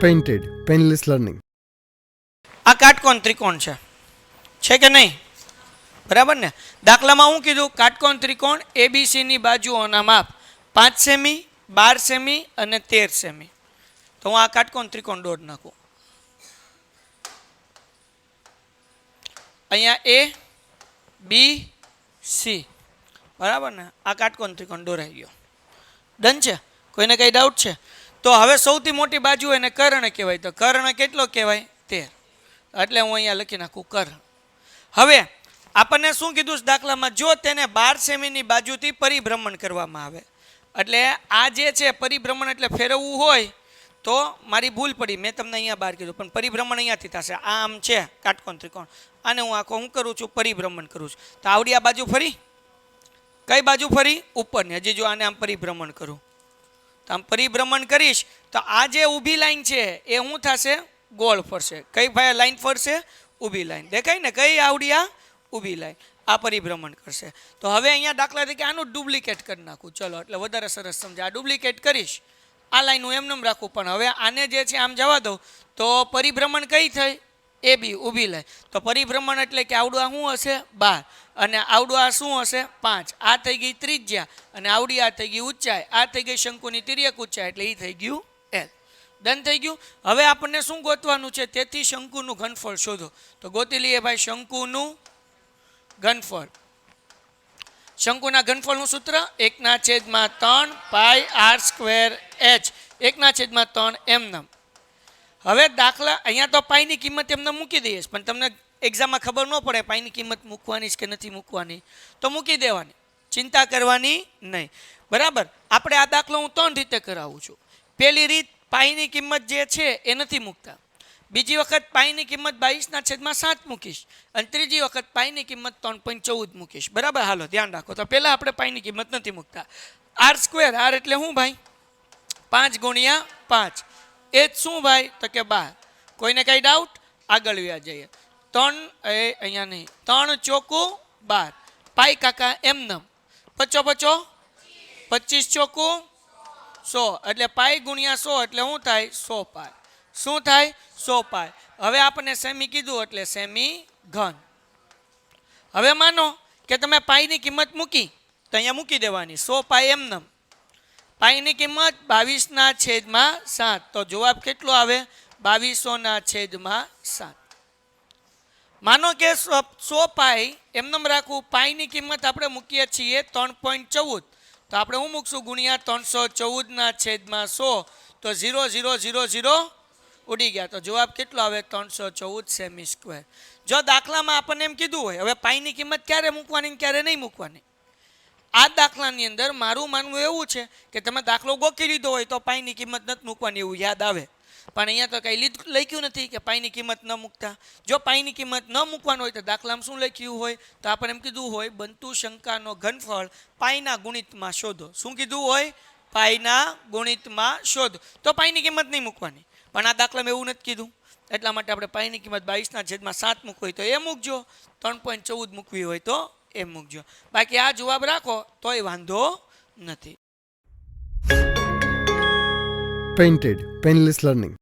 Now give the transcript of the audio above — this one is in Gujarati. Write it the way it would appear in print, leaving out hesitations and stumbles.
Painted, painless learning. આ કાટકોણ ત્રિકોણ છે કે નહીં? બરાબર ને? દાખલામાં હું કીધું, કાટકોણ ત્રિકોણ એબીસી ની બાજુઓના માપ 5 સેમી, 12 સેમી અને 13 સેમી. તો હું આ કાટકોણ ત્રિકોણ દોડ નાખું. અહીંયા એ બી સી, બરાબર ને? આ કાટકોણ ત્રિકોણ દોરાઈ ગયો. ડન છે? કોઈને કઈ ડાઉટ છે? તો હવે સૌથી મોટી બાજુ એને કર્ણ કહેવાય. તો કર્ણ કેટલો કહેવાય? 13. એટલે હું અહીંયા લખી નાખું કર્ણ. હવે આપણને શું કીધું છે દાખલામાં? જો તેને 12 સેમીની બાજુથી પરિભ્રમણ કરવામાં આવે, એટલે આ જે છે પરિભ્રમણ એટલે ફેરવવું હોય, તો મારી ભૂલ પડી, મેં તમને અહીંયા બહાર કીધું, પણ પરિભ્રમણ અહીંયાથી થશે. આમ છે કાટકોણ ત્રિકોણ, આને હું આખો હું કરું છું પરિભ્રમણ કરું છું. તો આવડી આ બાજુ ફરી, કઈ બાજુ ફરી? ઉપરની. હજી જો આને આમ પરિભ્રમણ કરું, તો આમ પરિભ્રમણ કરીશ તો આ જે ઊભી લાઈન છે એ શું થશે? ગોળ ફરશે. કઈ ભાઈ લાઈન ફરશે? ઊભી લાઈન. દેખાય ને? કઈ આવડી? આ ઊભી લાઈન. આ પરિભ્રમણ કરશે. તો હવે અહીંયા દાખલા તરીકે આનું ડુપ્લિકેટ કરી નાખું. ચલો, એટલે વધારે સરસ સમજે. આ ડુપ્લિકેટ કરીશ, આ લાઈન હું એમને રાખું, પણ હવે આને જે છે આમ જવા દઉં. તો પરિભ્રમણ કઈ થઈ? એ બી ઊભી લાઈન. તો પરિભ્રમણ એટલે કે આવડું આ શું હશે? 12, અને આવડું આ શું હશે? 5. આ થઈ ગઈ ત્રિજ્યા, અને આવડી આ થઈ ગઈ ઊંચાઈ, આ થઈ ગઈ શંકુની તિર્યક ઊંચાઈ, એટલે એ થઈ ગયું એલ. ડન થઈ ગયું. હવે આપણને શું ગોતવાનું છે? તેથી શંકુનું ઘનફળ શોધો. તો ગોતી લઈએ ભાઈ શંકુનું ઘનફળ. શંકુના ઘનફળનું સૂત્ર 1/3 પાઈ આર સ્ક્વેર એચ, 1/3 એમનેમ. હવે દાખલા અહીંયા તો પાઈની કિંમત એમને મૂકી દઈએ, પણ તમને એક્ઝામમાં ખબર ન પડે પાઈની કિંમત મૂકવાની કે નથી મૂકવાની, તો મૂકી દેવાની, ચિંતા કરવાની નહીં. બરાબર? આપણે આ દાખલો હું 3 રીતે કરાવું છું. પહેલી રીત, પાઈની કિંમત જે છે એ નથી મૂકતા. બીજી વખત પાઈની કિંમત 22/7 મૂકીશ, અને ત્રીજી વખત પાઈની કિંમત 3.14 મૂકીશ. બરાબર? હાલો ધ્યાન રાખો. તો પહેલાં આપણે પાઈની કિંમત નથી મૂકતા. આર સ્ક્વેર, આર એટલે શું ભાઈ? 5 × 5. એ જ શું ભાઈ? તો કે 12. કોઈને કઈ ડાઉટ? આગળ વ્યા જઈએ. 3 અહીંયા નહીં, 3 ચોકું 12. પાઈ કાકા એમનેમ. 5 25 ચોકું 100, એટલે પાઈ ગુણ્યા 100 એટલે શું થાય? 100 પાઈ. શું થાય? 100 પાઈ. હવે આપણને સેમી કીધું એટલે સેમી ઘન. હવે માનો કે તમે પાઈની કિંમત મૂકી, તો અહીંયા મૂકી દેવાની 100 પાઈ એમનેમ. પાઈની કિંમત 22/7. તો જવાબ કેટલો આવે? 2200/7. માનો કે 100 પાઈ એમનેમ રાખવું. પાઈની કિંમત આપણે મૂકીએ છીએ 3.14, તો આપણે શું મૂકશું? ગુણ્યા 314/100. તો 0 0 0 0 ઉડી ગયા. તો જવાબ કેટલો આવે? 314 સેમી સ્ક્વેર. જો દાખલામાં આપણને એમ કીધું હોય, હવે પાઈની કિંમત ક્યારે મૂકવાની ક્યારે નહીં મૂકવાની, આ દાખલાની અંદર મારું માનવું એવું છે કે તમે દાખલો ગોખી લીધો હોય તો પાઈની કિંમત નથી મૂકવાની એવું યાદ આવે, પણ અહીંયા તો કંઈ લખ્યું નથી કે પાઈની કિંમત ન મૂકતા. જો પાઈની કિંમત ન મૂકવાનું હોય તો દાખલામાં શું લખ્યું હોય? તો આપણે એમ કીધું હોય બનતું શંકાનો ઘનફળ પાઈના ગુણિતમાં શોધો. શું કીધું હોય? પાઈના ગુણિતમાં શોધો. તો પાઈની કિંમત નહીં મૂકવાની, પણ આ દાખલામાં એવું નથી કીધું. એટલા માટે આપણે પાઈની કિંમત 22/7 મૂકવી હોય તો એ મૂકજો, 3.14 મૂકવી હોય તો એ મૂકજો. બાકી આ જવાબ રાખો તોય વાંધો નથી. Painted, painless learning.